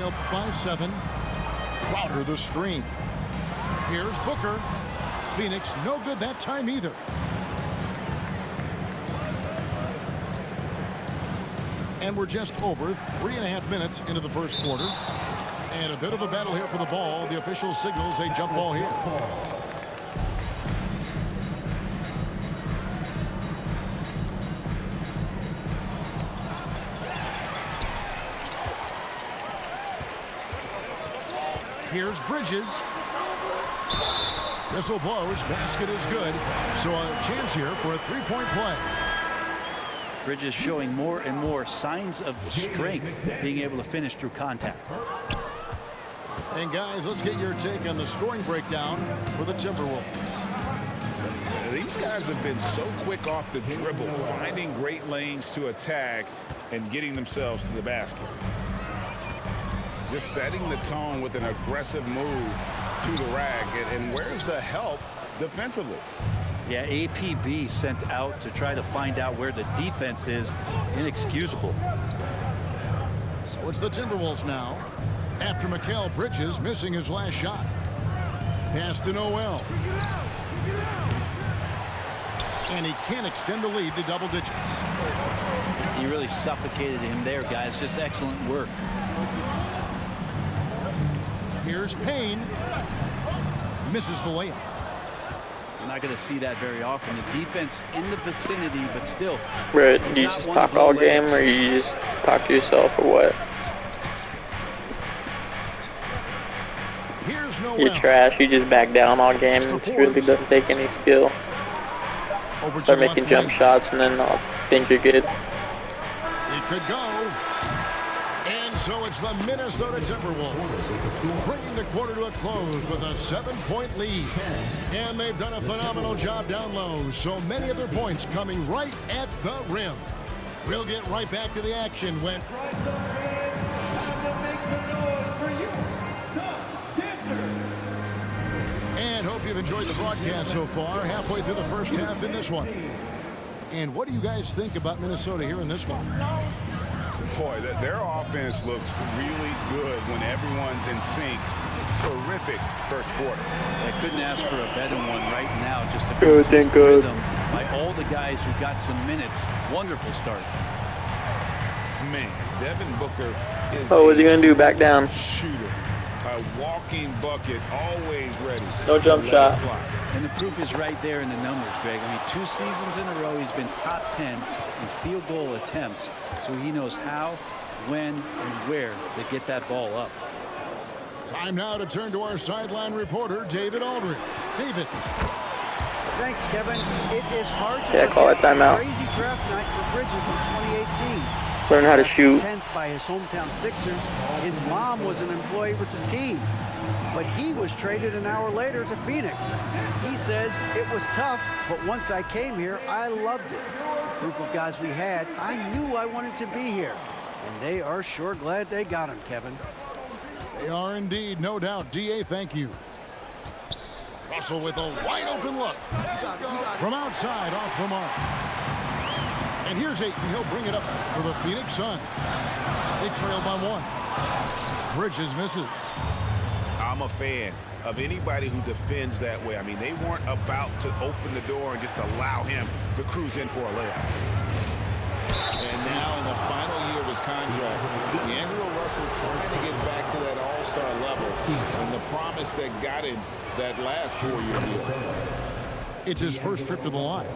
Up by 7. Crowder the screen. Here's Booker. Phoenix no good that time either. And we're just over 3.5 minutes into the first quarter. And a bit of a battle here for the ball. The official signals a jump ball here. Here's Bridges. Whistle blows. Basket is good. So a chance here for a three-point play. Bridges showing more and more signs of strength, being able to finish through contact. And guys, let's get your take on the scoring breakdown for the Timberwolves. These guys have been so quick off the dribble, finding great lanes to attack and getting themselves to the basket. Just setting the tone with an aggressive move to the rack. And where's the help defensively? Yeah, APB sent out to try to find out where the defense is. Inexcusable. So it's the Timberwolves now. After Mikal Bridges missing his last shot. Pass to Noel. And he can't extend the lead to double digits. He really suffocated him there, guys. Just excellent work. Here's Payne. Misses the layup. You're not going to see that very often. The defense in the vicinity, but still. Right, you just talk all game, or you just talk to yourself, or what? Here's Noel. You're trash. You just back down all game. It really doesn't take any skill. Start making jump shots, and then I'll think you're good. It could go. And so it's the Minnesota Timberwolves bringing the quarter to a close with a 7-point lead. And they've done a phenomenal job down low. So many of their points coming right at the rim. We'll get right back to the action when... And hope you've enjoyed the broadcast so far. Halfway through the first half in this one. And what do you guys think about Minnesota here in this one? Boy, their offense looks really good when everyone's in sync. Terrific first quarter. I couldn't ask for a better one right now. Just a Good, thank God. by all the guys who got some minutes. Wonderful start. Man, Devin Booker is What's he gonna do? Back down. shooter. A walking bucket, always ready. No jump to let shot. it fly. And the proof is right there in the numbers, Greg. I mean, 2 seasons in a row, he's been top 10 in field goal attempts. So he knows how, when, and where to get that ball up. Time now to turn to our sideline reporter, David Aldridge. David. Thanks, Kevin. It is hard to Call that timeout. crazy draft night for Bridges in 2018. Learn how to shoot. 10th by his hometown Sixers. His mom was an employee with the team, but he was traded an hour later to Phoenix. He says it was tough, but once I came here, I loved it. The group of guys we had, I knew I wanted to be here, and they are sure glad they got him, Kevin. They are indeed, no doubt. DA, thank you. Russell with a wide open look. From outside, off the mark. And here's Ayton. He'll bring it up for the Phoenix Suns. They trail by 1. Bridges misses. I'm a fan of anybody who defends that way. I mean, they weren't about to open the door and just allow him to cruise in for a layup. And now in the final year of his contract, D'Angelo Russell trying to get back to that all-star level and the promise that got him that last 4-year deal. It's his first trip to the line.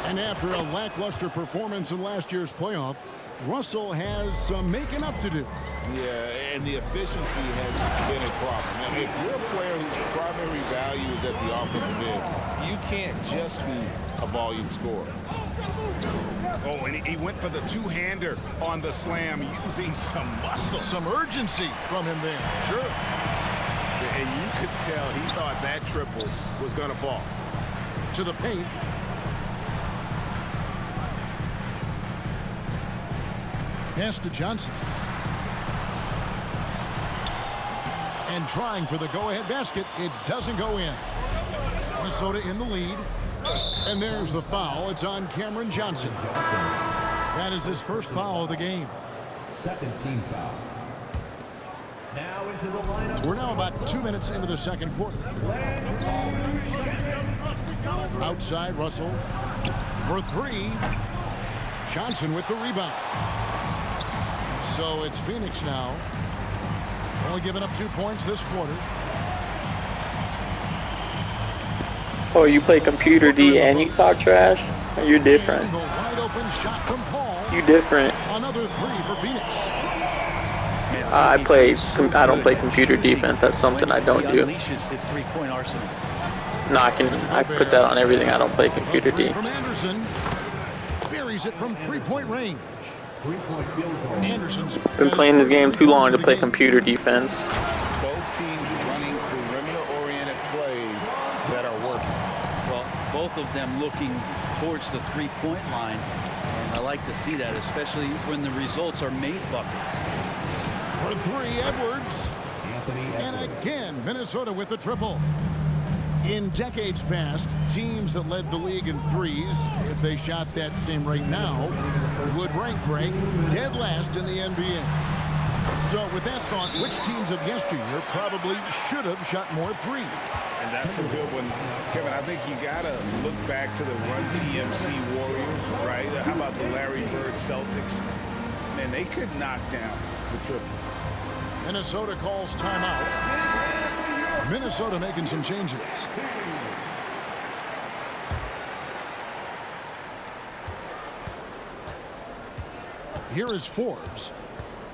And after a lackluster performance in last year's playoff, Russell has some making up to do. Yeah, and the efficiency has been a problem. Now, if you're a player whose primary value is at the offensive end, you can't just be a volume scorer. Oh, and he went for the two-hander on the slam, using some muscle. Some urgency from him there. Sure. And you could tell he thought that triple was going to fall. To the paint. Pass to Johnson. And trying for the go-ahead basket. It doesn't go in. Minnesota in the lead. And there's the foul. It's on Cameron Johnson. That is his first foul of the game. Second team foul. We're now about 2 minutes into the second quarter. Outside, Russell for three. Johnson with the rebound. So it's Phoenix now. Only giving up 2 points this quarter. Oh, you play computer D and you talk trash? You're different. The wide open shot from Paul. You different. Another three for Phoenix. I don't play computer defense. That's something I don't do. Unleashes his three-point arsenal. No, I put that on everything. I don't play computer D. From Anderson. Buries it from three-point range. Anderson's Been playing this game too long to play computer defense. Both teams running perimeter-oriented plays that are working. Well, both of them looking towards the three-point line. And I like to see that, especially when the results are made buckets. For three, Edwards. And again, Minnesota with the triple. In decades past, teams that led the league in threes, if they shot that same rate now, would rank Greg dead last in the NBA. So with that thought, which teams of yesteryear probably should have shot more threes? And that's a good one. Kevin, I think you got to look back to the Run TMC Warriors, right? How about the Larry Bird Celtics? Man, they could knock down the triple. Minnesota calls timeout. Minnesota making some changes. Here is Forbes.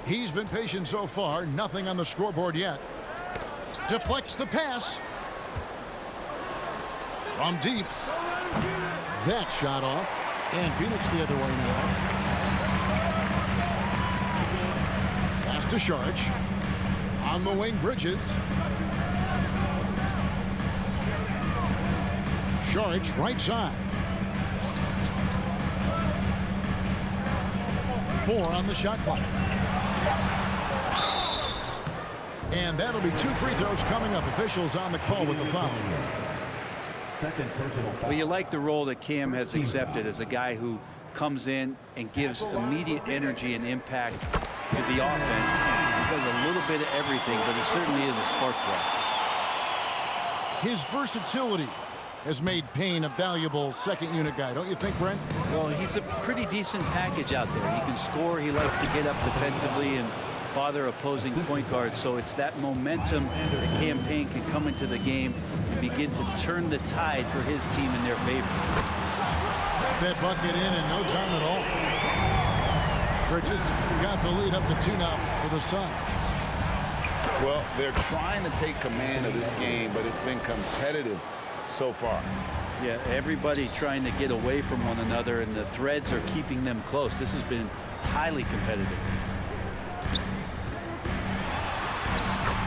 He's been patient so far. Nothing on the scoreboard yet. Deflects the pass. From deep. That shot off. And Phoenix the other way now. Pass to Saric. On the wing, Bridges. Saric, right side. 4 on the shot clock. And that'll be 2 free throws coming up. Officials on the call with the foul. Well, you like the role that Cam has accepted as a guy who comes in and gives immediate energy and impact to the offense. He does a little bit of everything, but he certainly is a spark plug. His versatility has made Payne a valuable second unit guy, don't you think, Brent? Well, he's a pretty decent package out there. He can score. He likes to get up defensively and bother opposing point guards. So it's that momentum that Cam Payne can come into the game and begin to turn the tide for his team in their favor. That bucket in no time at all. Bridges got the lead up to 2 now for the Suns. Well, they're trying to take command of this game, but it's been competitive so far. Yeah, everybody trying to get away from one another, and the threads are keeping them close. This has been highly competitive.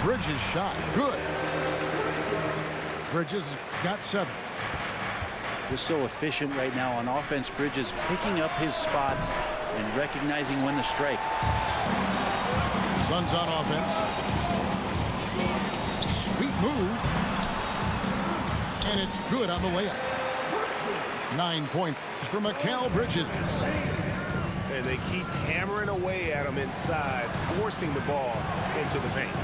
Bridges shot good. Bridges got 7. Just so efficient right now on offense. Bridges picking up his spots and recognizing when to strike. Suns on offense. Sweet move. And it's good on the layup. 9 points for Mikal Bridges. And they keep hammering away at him inside, forcing the ball into the paint.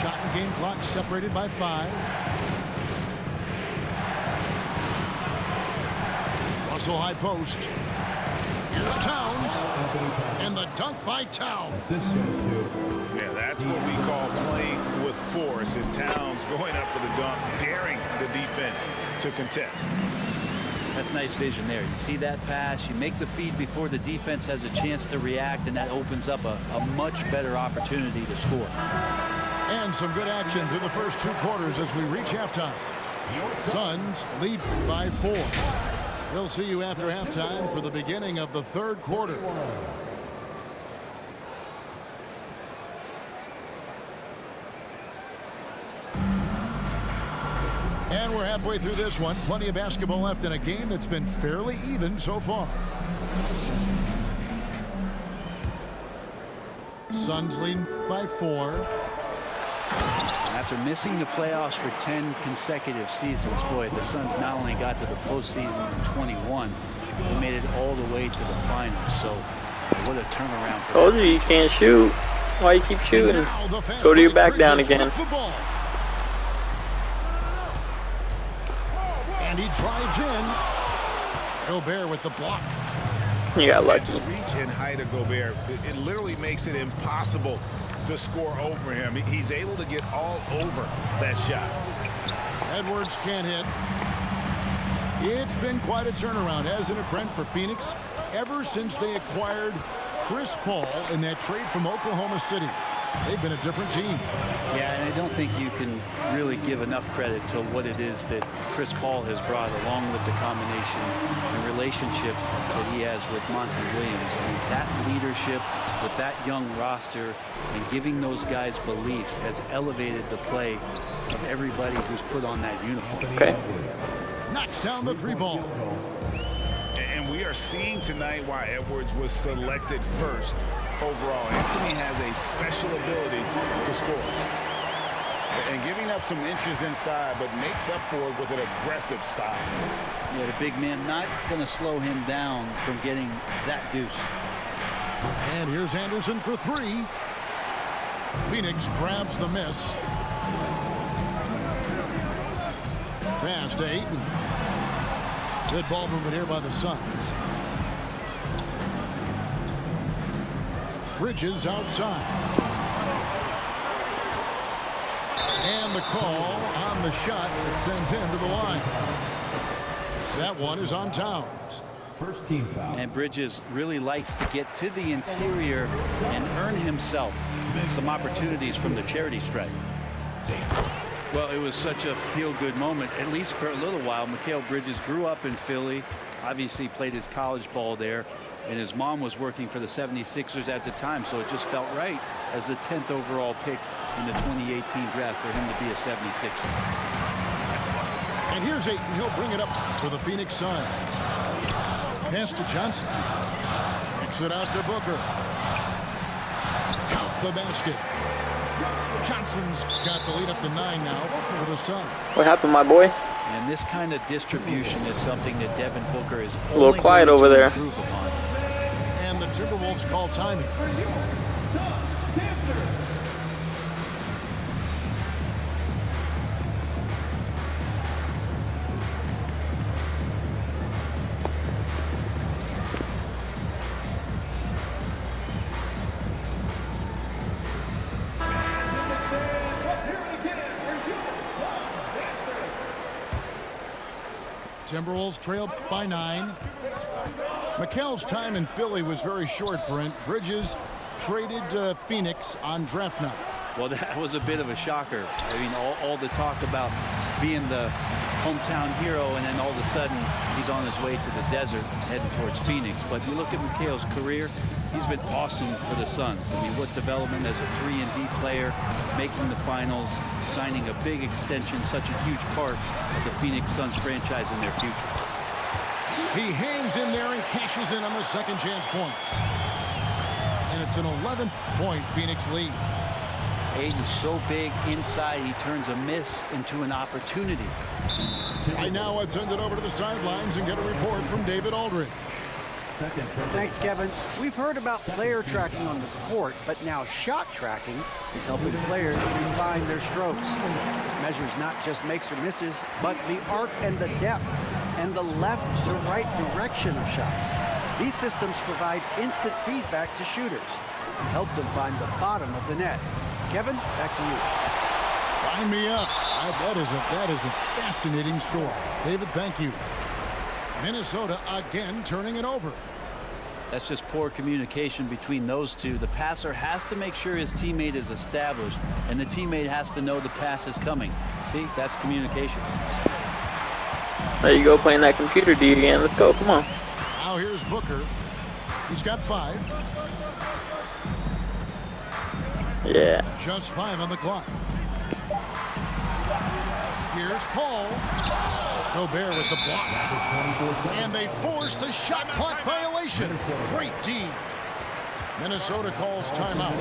Shot and game clock separated by 5. Russell high post. Here's Towns. And the dunk by Towns. Yeah, that's what we call playing with force. And Towns going up for the dunk, daring the defense to contest. That's nice vision there. You see that pass, you make the feed before the defense has a chance to react, and that opens up a much better opportunity to score. And some good action through the first 2 quarters as we reach halftime. Suns lead by 4. We'll see you after halftime for the beginning of the 3rd quarter. And we're halfway through this one. Plenty of basketball left in a game that's been fairly even so far. Suns lead by 4. After missing the playoffs for 10 consecutive seasons, boy, the Suns not only got to the postseason in 21, they made it all the way to the finals. So what a turnaround for Told you you can't shoot. Why you keep shooting? Go to your back down again. And he drives in. Gobert with the block. You got lucky. The reach and height of Gobert, it literally makes it impossible to score over him. He's able to get all over that shot. Edwards can't hit. It's been quite a turnaround, hasn't it, Brent, for Phoenix? Ever since they acquired Chris Paul in that trade from Oklahoma City, they've been a different team. Yeah, and I don't think you can really give enough credit to what it is that Chris Paul has brought, along with the combination and relationship that he has with Monty Williams. I mean, that leadership with that young roster and giving those guys belief has elevated the play of everybody who's put on that uniform. Okay. Knocks down the three ball. And we are seeing tonight why Edwards was selected first overall. Anthony has a special ability to score. And giving up some inches inside, but makes up for it with an aggressive style. Yeah, the big man not going to slow him down from getting that deuce. And here's Anderson for three. Phoenix grabs the miss. Pass to Ayton. Good ball movement here by the Suns. Bridges outside. And the call on the shot that sends him to the line. That one is on Towns. First team foul. And Bridges really likes to get to the interior and earn himself some opportunities from the charity stripe. Well, it was such a feel-good moment, at least for a little while. Mikal Bridges grew up in Philly, obviously played his college ball there, and his mom was working for the 76ers at the time, so it just felt right as the 10th overall pick in the 2018 draft for him to be a 76er. And here's Ayton. He'll bring it up for the Phoenix Suns. Pass to Johnson. Kicks it out to Booker. Count the basket. Johnson's got the lead up to 9 now for the Suns. What happened, my boy? And this kind of distribution is something that Devin Booker is A little quiet over there. improve upon. And the Timberwolves call timing. Timberwolves trailed by 9. Mikal's time in Philly was very short, Brent. Bridges traded Phoenix on draft night. Well, that was a bit of a shocker. I mean, all the talk about being the hometown hero, and then all of a sudden he's on his way to the desert heading towards Phoenix. But you look at Mikal's career, he's been awesome for the Suns. I mean, what development as a 3-and-D player, making the finals, signing a big extension, such a huge part of the Phoenix Suns franchise in their future. He hangs in there and cashes in on the second chance points. And it's an 11-point Phoenix lead. Ayton's so big inside, he turns a miss into an opportunity. Right now, let's send it over to the sidelines and get a report from David Aldridge. Thanks, Kevin. We've heard about player tracking on the court, but now shot tracking is helping players refine their strokes. It measures not just makes or misses, but the arc and the depth, and the left to right direction of shots. These systems provide instant feedback to shooters and help them find the bottom of the net. Kevin, back to you. Sign me up. That is a fascinating story. David, thank you. Minnesota again turning it over. That's just poor communication between those two. The passer has to make sure his teammate is established, and the teammate has to know the pass is coming. See, that's communication. There you go, playing that computer D again. Let's go, come on. Now here's Booker. He's got 5. Yeah. Just 5 on the clock. Here's Paul. Gobert with the block. And they force the shot clock violation. Great team. Minnesota calls timeout.